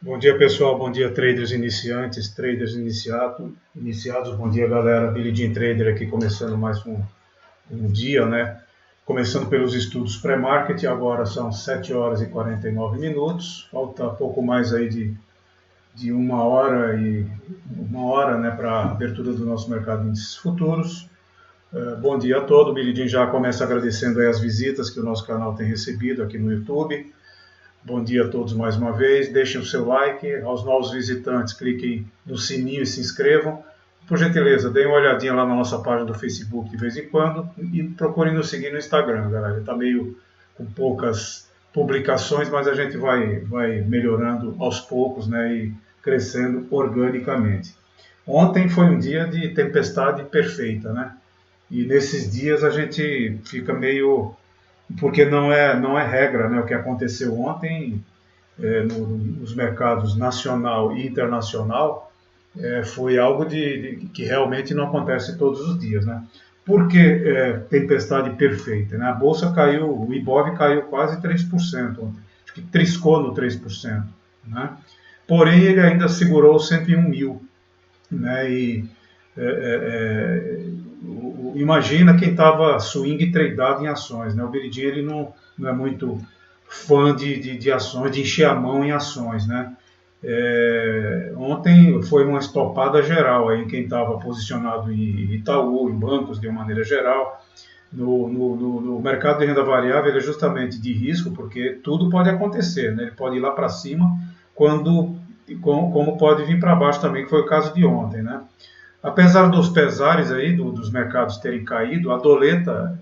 Bom dia, pessoal. Bom dia, traders iniciantes, traders iniciados. Bom dia, galera. Billy Jean Trader aqui, começando mais um dia, né? Começando pelos estudos pré-market. Agora são 7 horas e 49 minutos. Falta pouco mais aí de uma hora, né, para a abertura do nosso mercado de índices futuros. Bom dia a todos. O Billy Jean já começa agradecendo aí as visitas que o nosso canal tem recebido aqui no YouTube. Bom dia a todos mais uma vez, deixem o seu like, aos novos visitantes cliquem no sininho e se inscrevam. Por gentileza, deem uma olhadinha lá na nossa página do Facebook de vez em quando e procurem nos seguir no Instagram, galera. Está meio com poucas publicações, mas a gente vai melhorando aos poucos, né, e crescendo organicamente. Ontem foi um dia de tempestade perfeita, né? E nesses dias a gente fica meio... porque não é regra, né? O que aconteceu ontem nos mercados nacional e internacional foi algo que realmente não acontece todos os dias, né? Por que tempestade perfeita, né? A bolsa caiu, o Ibov caiu quase 3% ontem, acho que triscou no 3%, né? Porém, ele ainda segurou 101 mil, né? Imagina quem estava swing tradeado em ações, né? O Billy Jean, ele não é muito fã de ações, de encher a mão em ações, né? Ontem foi uma estopada geral aí, quem estava posicionado em Itaú, em bancos de uma maneira geral. No mercado de renda variável ele é justamente de risco, porque tudo pode acontecer, né? Ele pode ir lá para cima, como pode vir para baixo também, que foi o caso de ontem, né? Apesar dos pesares aí dos mercados terem caído, a doleta,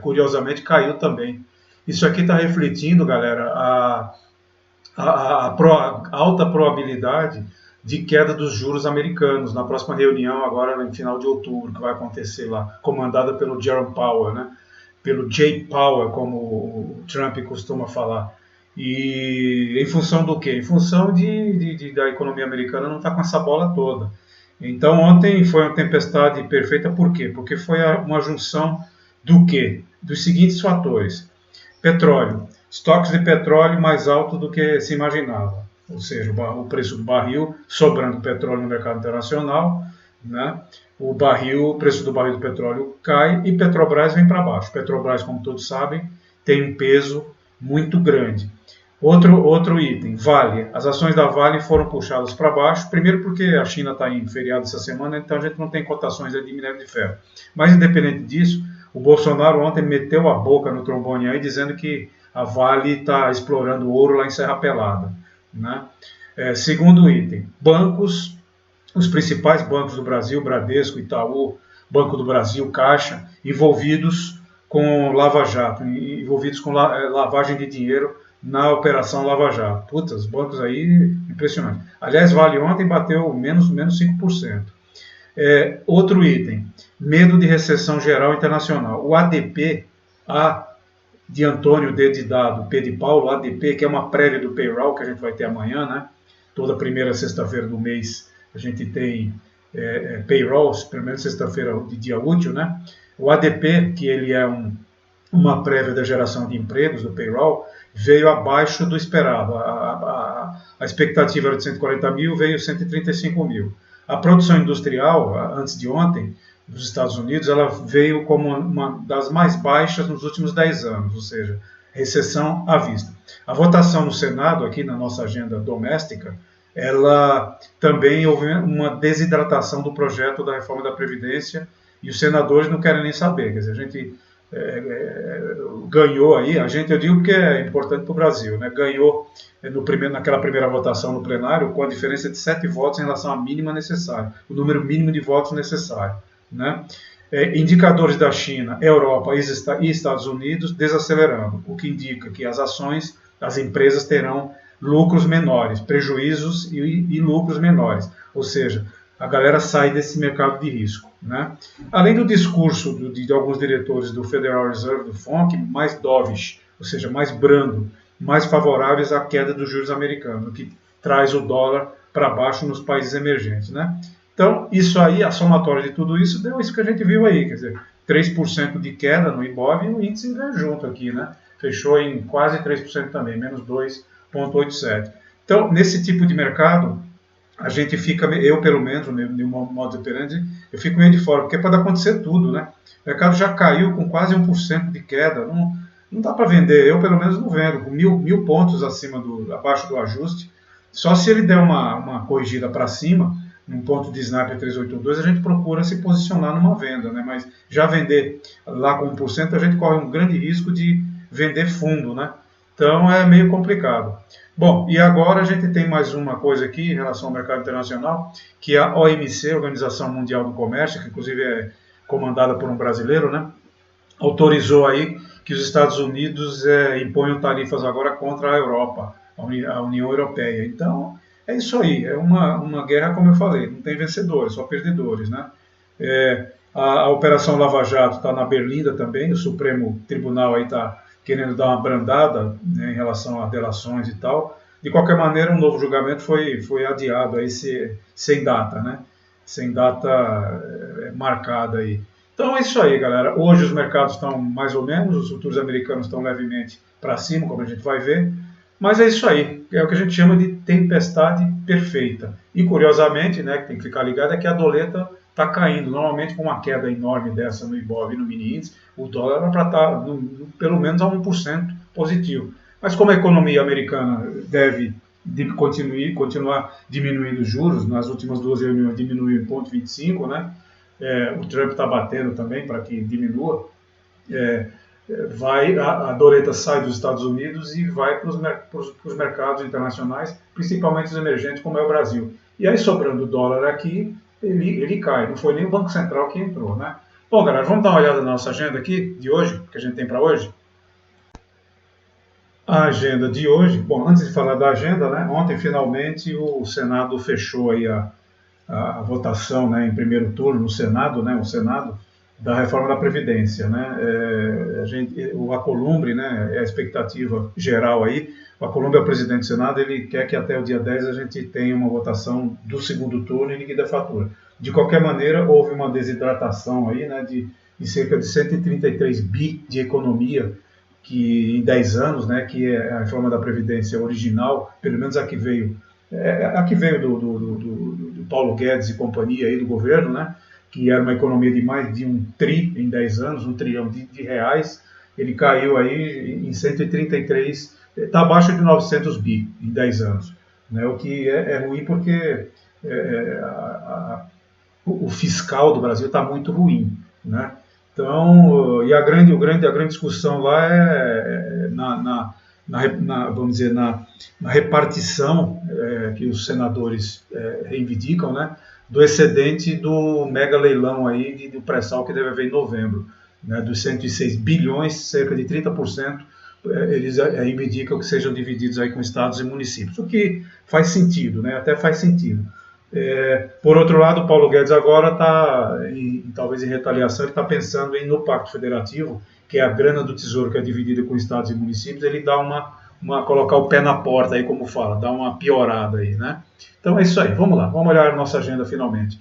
curiosamente, caiu também. Isso aqui está refletindo, galera, a alta probabilidade de queda dos juros americanos na próxima reunião, agora no final de outubro, que vai acontecer lá, comandada pelo Jerome Powell, né? Pelo Jay Powell, como o Trump costuma falar. E em função do quê? Em função da economia americana não estar com essa bola toda. Então ontem foi uma tempestade perfeita, por quê? Porque foi uma junção do quê? Dos seguintes fatores. Petróleo. Estoques de petróleo mais altos do que se imaginava. Ou seja, o preço do barril, sobrando petróleo no mercado internacional, né? O preço do barril do petróleo cai e Petrobras vem para baixo. Petrobras, como todos sabem, tem um peso muito grande. Outro item, Vale. As ações da Vale foram puxadas para baixo, primeiro porque a China está em feriado essa semana, então a gente não tem cotações de minério de ferro. Mas independente disso, o Bolsonaro ontem meteu a boca no trombone aí, dizendo que a Vale está explorando ouro lá em Serra Pelada, né? Segundo item, bancos, os principais bancos do Brasil, Bradesco, Itaú, Banco do Brasil, Caixa, envolvidos com Lava Jato, envolvidos com lavagem de dinheiro na Operação Lava Jato. Putz, os bancos aí, impressionante. Aliás, Vale ontem bateu menos 5%. Outro item, medo de recessão geral internacional. O ADP, A de Antônio, D de Dado, P de Paulo, ADP, que é uma prévia do payroll que a gente vai ter amanhã, né? Toda primeira sexta-feira do mês a gente tem payrolls, primeira sexta-feira de dia útil, né? O ADP, que ele é uma prévia da geração de empregos, do payroll, veio abaixo do esperado. A expectativa era de 140 mil, veio 135 mil. A produção industrial, antes de ontem, dos Estados Unidos, ela veio como uma das mais baixas nos últimos 10 anos, ou seja, recessão à vista. A votação no Senado, aqui na nossa agenda doméstica, ela também houve uma desidratação do projeto da reforma da Previdência e os senadores não querem nem saber. Quer dizer, a gente ganhou aí, eu digo que é importante para o Brasil, né? Ganhou naquela primeira votação no plenário com a diferença de 7 votos em relação à mínima necessária, o número mínimo de votos necessário, né? Indicadores da China, Europa e Estados Unidos desacelerando, o que indica que as empresas terão lucros menores, prejuízos e lucros menores, ou seja, a galera sai desse mercado de risco, né? Além do discurso de alguns diretores do Federal Reserve, do FONC, mais dovish, ou seja, mais brando, mais favoráveis à queda dos juros americanos, o que traz o dólar para baixo nos países emergentes, né? Então, isso aí, a somatória de tudo isso, deu isso que a gente viu aí, quer dizer, 3% de queda no Ibov e o índice veio junto aqui, né? Fechou em quase 3% também, menos 2,87%. Então, nesse tipo de mercado, a gente fica, eu pelo menos, de um modo operandi, eu fico meio de fora, porque pode acontecer tudo, né? O mercado já caiu com quase 1% de queda, não dá para vender, eu pelo menos não vendo, com mil pontos abaixo do ajuste, só se ele der uma corrigida para cima, num ponto de snap 382, a gente procura se posicionar numa venda, né? Mas já vender lá com 1%, a gente corre um grande risco de vender fundo, né? Então é meio complicado. Bom, e agora a gente tem mais uma coisa aqui em relação ao mercado internacional, que é a OMC, Organização Mundial do Comércio, que inclusive é comandada por um brasileiro, né? Autorizou aí que os Estados Unidos imponham tarifas agora contra a Europa, a União Europeia. Então, é isso aí, é uma guerra, como eu falei, não tem vencedores, só perdedores, né? A Operação Lava Jato está na berlinda também, o Supremo Tribunal aí está querendo dar uma brandada, né, em relação a delações e tal. De qualquer maneira, um novo julgamento foi adiado aí, sem data, né? Sem data marcada aí. Então é isso aí, galera. Hoje os mercados estão mais ou menos, os futuros americanos estão levemente para cima, como a gente vai ver. Mas é isso aí, é o que a gente chama de tempestade perfeita. E curiosamente, né, que tem que ficar ligado, é que a doleta está caindo. Normalmente com uma queda enorme dessa no Ibov e no mini índice, o dólar era para estar pelo menos a 1% positivo. Mas como a economia americana deve continuar diminuindo os juros, nas últimas duas reuniões diminuiu em 0,25, né? O Trump está batendo também para que diminua. A doleta sai dos Estados Unidos e vai para os mercados internacionais, principalmente os emergentes, como é o Brasil. E aí, sobrando o dólar aqui, ele cai. Não foi nem o Banco Central que entrou, né? Bom, galera, vamos dar uma olhada na nossa agenda aqui, de hoje, que a gente tem para hoje. A agenda de hoje, bom, antes de falar da agenda, né, ontem finalmente o Senado fechou aí a votação, né, em primeiro turno no Senado, né, o Senado, da reforma da Previdência, né? O Alcolumbre, né, é a expectativa geral aí. O Alcolumbre é o presidente do Senado, ele quer que até o dia 10 a gente tenha uma votação do segundo turno e liquida a fatura. De qualquer maneira, houve uma desidratação aí, né, de cerca de 133 bi de economia que em 10 anos, né, que é a reforma da Previdência original, pelo menos a que veio do Paulo Guedes e companhia aí do governo, né, que era uma economia de mais de 1 tri em 10 anos, 1 trilhão de reais, ele caiu aí em 133, está abaixo de 900 bi em 10 anos, né, o que é ruim porque o fiscal do Brasil está muito ruim, né? Então, e a grande discussão lá é vamos dizer, na repartição que os senadores reivindicam, né, do excedente do mega leilão aí do pré-sal que deve haver em novembro, né, dos 106 bilhões, cerca de 30%, eles reivindicam que sejam divididos aí com estados e municípios, o que faz sentido, né, até faz sentido. Por outro lado, o Paulo Guedes agora está, talvez em retaliação, ele está pensando no Pacto Federativo, que é a grana do Tesouro que é dividida com estados e municípios, ele dá colocar o pé na porta aí, como fala, dá uma piorada aí, né? Então é isso aí, vamos lá, vamos olhar a nossa agenda finalmente.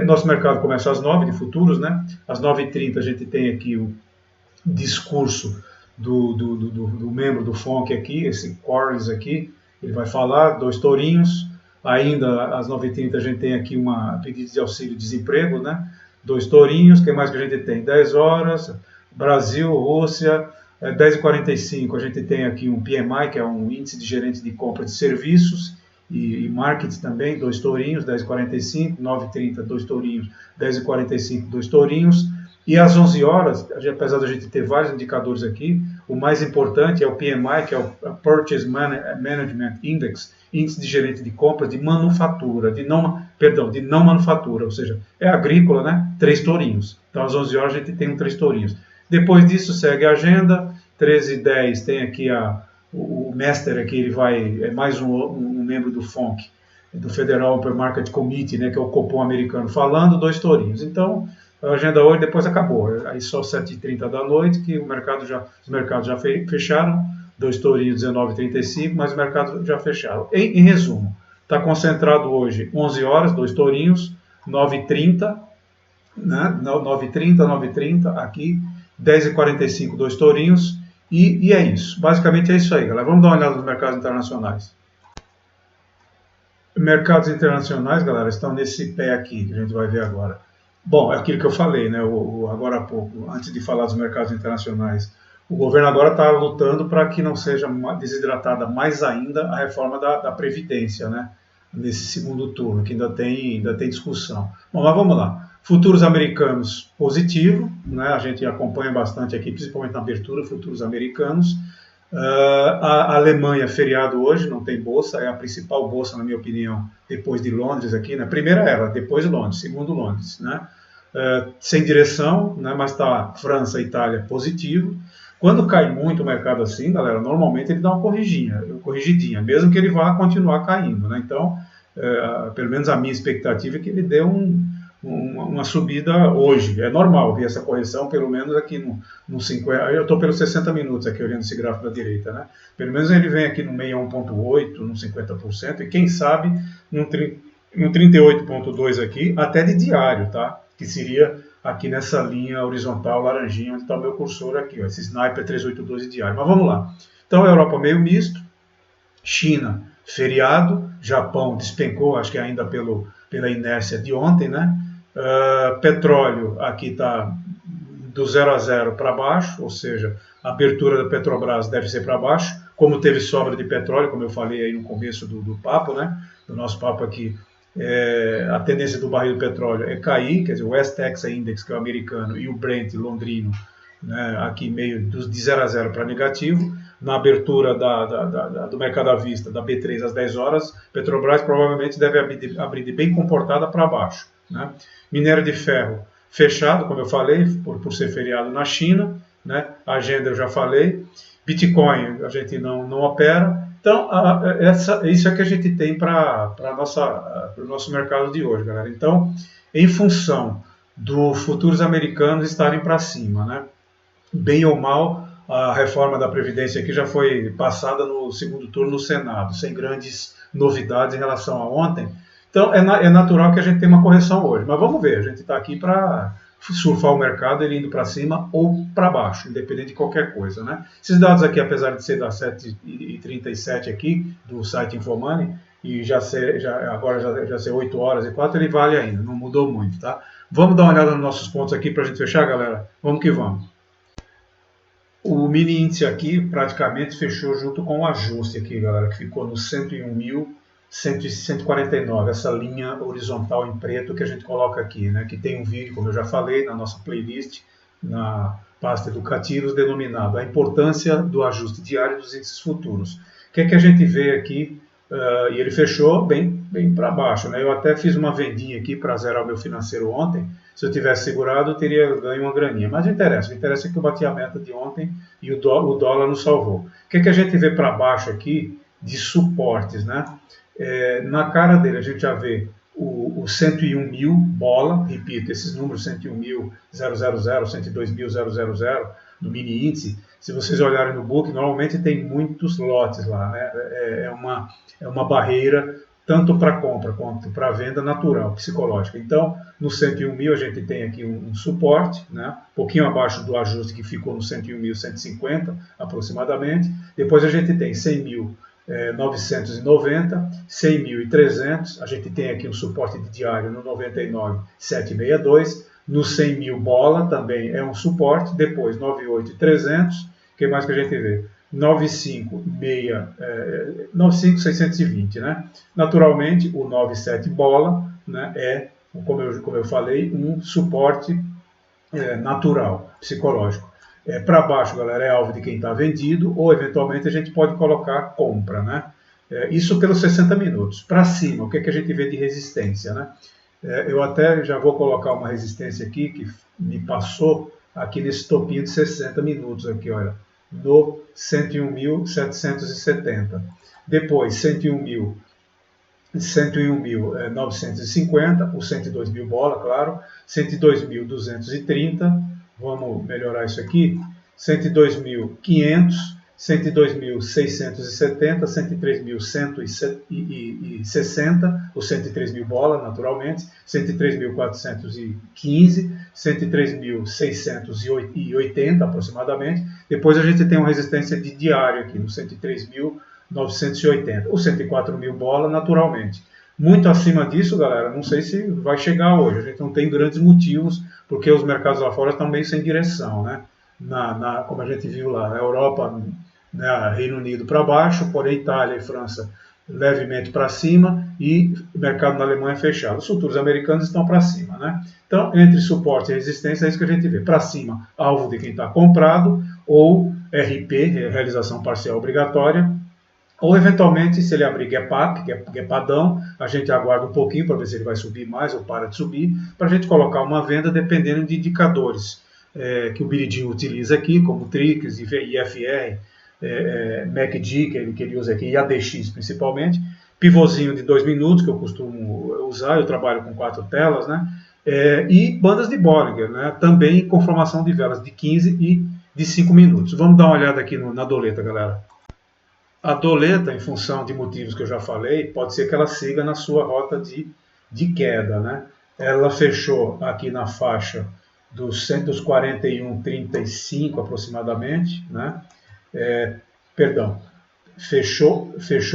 Nosso mercado começa às 9 de futuros, né? Às 9h30 a gente tem aqui o discurso do membro do FONC aqui, esse Corlys aqui, ele vai falar, 2 tourinhos. Ainda às 9h30 a gente tem aqui uma pedido de auxílio-desemprego, né? 2 tourinhos, o que mais que a gente tem? 10 horas, Brasil, Rússia, 10h45 a gente tem aqui um PMI, que é um índice de gerente de compra de serviços e marketing também, 2 tourinhos, 10h45, 9h30, 2 tourinhos, 10h45, 2 tourinhos. E às 11 horas, apesar de a gente ter vários indicadores aqui, o mais importante é o PMI, que é o Purchase Management Index, índice de gerente de compras de manufatura, de não manufatura, ou seja, é agrícola, né? 3 tourinhos. Então às 11 horas a gente tem 3 tourinhos. Depois disso segue a agenda, 13h10 tem aqui o Mester, aqui ele é mais um membro do FONC, do Federal Open Market Committee, né, que é o Copom americano, falando, 2 tourinhos. Então, a agenda hoje depois acabou, aí só 7h30 da noite, que os mercados já fecharam, 2 tourinhos, 19h35, mas os mercados já fecharam. Em resumo, está concentrado hoje 11 horas, 2 tourinhos, 9h30, né, 9h30 aqui, 10h45, 2 tourinhos, e é isso. Basicamente é isso aí, galera. Vamos dar uma olhada nos mercados internacionais. Mercados internacionais, galera, estão nesse pé aqui, que a gente vai ver agora. Bom, é aquilo que eu falei, né, agora há pouco, antes de falar dos mercados internacionais. O governo agora está lutando para que não seja desidratada mais ainda a reforma da Previdência, né, nesse segundo turno, que ainda tem discussão. Bom, mas vamos lá. Futuros americanos positivo, né, a gente acompanha bastante aqui, principalmente na abertura, futuros americanos. A Alemanha, feriado hoje, não tem bolsa, é a principal bolsa, na minha opinião, depois de Londres aqui, né? Primeira ela, depois Londres, segundo Londres, né? Sem direção, né? Mas está França, Itália positivo. Quando cai muito o mercado assim, galera, normalmente ele dá uma corrigidinha, mesmo que ele vá continuar caindo, né? Então, pelo menos a minha expectativa é que ele dê uma subida hoje. É normal ver essa correção, pelo menos aqui no 50. Eu estou pelos 60 minutos aqui olhando esse gráfico da direita, né? Pelo menos ele vem aqui no 61,8, no 50%, e quem sabe no 38,2 aqui, até de diário, tá? Que seria aqui nessa linha horizontal laranjinha, onde está o meu cursor aqui, ó, esse Sniper 382 de diário. Mas vamos lá. Então, a Europa meio misto, China feriado, Japão despencou, acho que ainda pela inércia de ontem, né? Petróleo aqui está do 0 a 0 para baixo, ou seja, a abertura da Petrobras deve ser para baixo, como teve sobra de petróleo, como eu falei aí no começo do papo, né? Do nosso papo aqui, a tendência do barril do petróleo é cair, quer dizer, o West Texas Index, que é o americano, e o Brent londrino, né, aqui meio de 0 a 0 para negativo. Na abertura do mercado à vista, da B3 às 10 horas, Petrobras provavelmente deve abrir de bem comportada para baixo, né? Minério de ferro fechado, como eu falei, por ser feriado na China, né? A agenda eu já falei. Bitcoin a gente não opera. Então, isso é que a gente tem para o nosso mercado de hoje, galera. Então, em função dos futuros americanos estarem para cima, né? Bem ou mal, a reforma da Previdência aqui já foi passada no segundo turno no Senado, sem grandes novidades em relação a ontem. Então, é natural que a gente tenha uma correção hoje. Mas vamos ver, a gente está aqui para surfar o mercado, ele indo para cima ou para baixo, independente de qualquer coisa, né? Esses dados aqui, apesar de ser das 7h37 aqui, do site Infomoney, e agora já ser 8 horas e 4, ele vale ainda, não mudou muito, tá? Vamos dar uma olhada nos nossos pontos aqui para a gente fechar, galera? Vamos que vamos. O mini índice aqui praticamente fechou junto com o ajuste aqui, galera, que ficou no 101.149, essa linha horizontal em preto que a gente coloca aqui, né, que tem um vídeo, como eu já falei, na nossa playlist, na pasta educativos, denominado A Importância do Ajuste Diário dos Índices Futuros. O que é que a gente vê aqui? E ele fechou bem para baixo, né? Eu até fiz uma vendinha aqui para zerar o meu financeiro ontem. Se eu tivesse segurado, eu teria ganho uma graninha. Mas não interessa. O que interessa é que eu bati a meta de ontem e o dólar nos salvou. O que é que a gente vê para baixo aqui de suportes, né? Na cara dele a gente já vê o 101 mil bola, repito, esses números 101.000, 000, 102.000, no mini índice. Se vocês olharem no book, normalmente tem muitos lotes lá, né? É uma barreira tanto para compra quanto para venda natural, psicológica. Então, no 101 mil a gente tem aqui um suporte, né? Um pouquinho abaixo do ajuste que ficou no 101.150 aproximadamente. Depois a gente tem 100.990, 100.300, a gente tem aqui um suporte de diário no 99.762, no 100 mil bola também é um suporte, depois 98.300, o que mais que a gente vê? 95.620, né? Naturalmente, o 97 bola, né, é, como eu falei, um suporte natural, psicológico. Para baixo, galera, é alvo de quem está vendido, ou eventualmente a gente pode colocar compra, né? Isso pelos 60 minutos. Para cima, o que, é que a gente vê de resistência, né? Eu até já vou colocar uma resistência aqui, que me passou aqui nesse topinho de 60 minutos, aqui, olha, no 101.770. Depois, 101.950, o 102 mil bola, claro, 102.230, vamos melhorar isso aqui, 102.500, 102.670, 103.160, o 103 mil bola, naturalmente, 103.415, 103.680 aproximadamente. Depois a gente tem uma resistência de diário aqui, no 103.980, o 104 mil bola, naturalmente. Muito acima disso, galera, não sei se vai chegar hoje. A gente não tem grandes motivos, porque os mercados lá fora estão meio sem direção, né? Como a gente viu lá, na Europa, né, Reino Unido para baixo, porém Itália e França levemente para cima e o mercado na Alemanha fechado. Os futuros americanos estão para cima, né? Então, entre suporte e resistência, é isso que a gente vê. Para cima, alvo de quem está comprado, ou RP, realização parcial obrigatória, ou eventualmente, se ele abrir gap up, gapadão, a gente aguarda um pouquinho para ver se ele vai subir mais ou para de subir, para a gente colocar uma venda dependendo de indicadores que o BDD utiliza aqui, como TRIX, IFR, MACD, que ele usa aqui, e ADX principalmente, pivôzinho de 2 minutos, que eu costumo usar, eu trabalho com 4 telas, né? E bandas de Bollinger, né? Também com formação de velas de 15 e de 5 minutos. Vamos dar uma olhada aqui na doleta, galera. A doleta, em função de motivos que eu já falei, pode ser que ela siga na sua rota de queda, né? Ela fechou aqui na faixa dos 141,35 aproximadamente, né? Perdão, fechou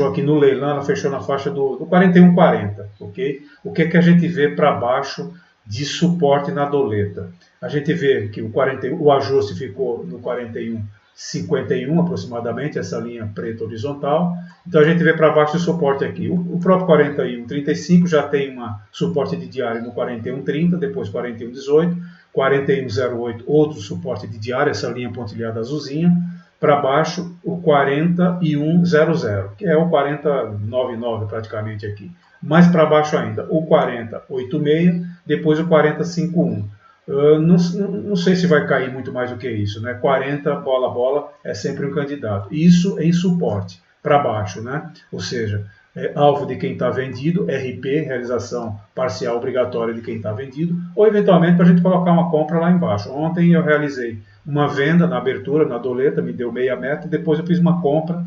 aqui no leilão, ela fechou na faixa do 41,40, ok? O que é que a gente vê para baixo de suporte na doleta? A gente vê que o ajuste ficou no 41,51 aproximadamente, essa linha preta horizontal. Então a gente vê para baixo de suporte aqui. O próprio 41,35 já tem um suporte de diário no 41,30, depois 41,18, 41,08, outro suporte de diário, essa linha pontilhada azulzinha. Para baixo, o 41,00, que é o 40,99 praticamente aqui. Mais para baixo ainda, o 40,86, depois o 40,51. Não sei se vai cair muito mais do que isso, né? 40, bola, é sempre um candidato. Isso em suporte, para baixo, né? Ou seja, alvo de quem está vendido, RP, realização parcial obrigatória de quem está vendido, ou eventualmente para a gente colocar uma compra lá embaixo. Ontem eu realizei uma venda na abertura, na doleta, me deu meia meta, depois eu fiz uma compra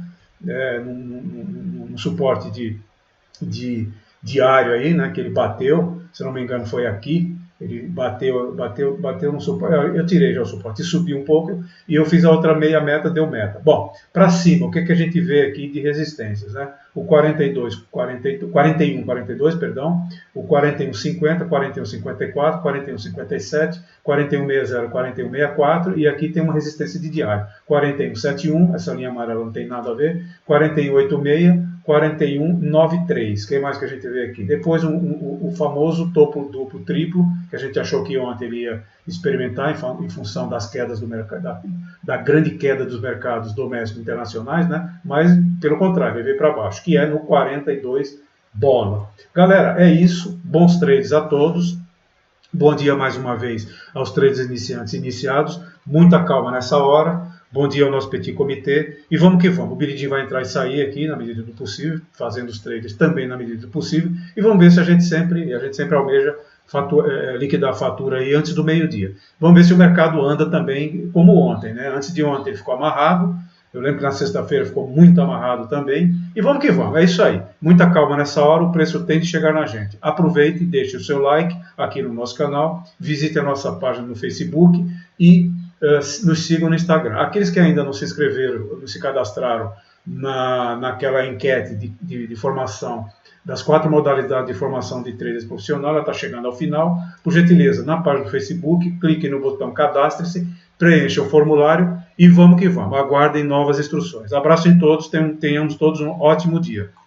num suporte de diário aí, né, que ele bateu, se não me engano foi aqui, ele bateu no suporte, eu tirei já o suporte, subiu um pouco e eu fiz a outra meia meta, deu meta. Bom, para cima, o que a gente vê aqui de resistências, né? O 41,42, perdão, o 41,50, 41,54, 41,57, 41,60, 41,64 e aqui tem uma resistência de diário. 41,71, essa linha amarela não tem nada a ver, 41,86, 41,93. O que mais que a gente vê aqui? Depois o famoso topo duplo triplo, que a gente achou que ontem ele ia experimentar em função das quedas do mercado, da grande queda dos mercados domésticos e internacionais, né? Mas pelo contrário, ele veio para baixo, que é no 42 bola. Galera, é isso. Bons trades a todos. Bom dia mais uma vez aos traders iniciantes e iniciados. Muita calma nessa hora. Bom dia ao nosso petit comitê. E vamos que vamos. O BDD vai entrar e sair aqui na medida do possível, fazendo os trades também na medida do possível. E vamos ver se a gente sempre almeja liquidar a fatura aí antes do meio-dia. Vamos ver se o mercado anda também como ontem, né? Antes de ontem ele ficou amarrado. Eu lembro que na sexta-feira ficou muito amarrado também. E vamos que vamos, é isso aí. Muita calma nessa hora, o preço tem de chegar na gente. Aproveite, deixe o seu like aqui no nosso canal, visite a nossa página no Facebook e nos sigam no Instagram. Aqueles que ainda não se inscreveram, não se cadastraram naquela enquete de formação das 4 modalidades de formação de traders profissional, ela está chegando ao final. Por gentileza, na página do Facebook, clique no botão cadastre-se, preencha o formulário e vamos que vamos. Aguardem novas instruções. Abraço em todos, tenhamos todos um ótimo dia.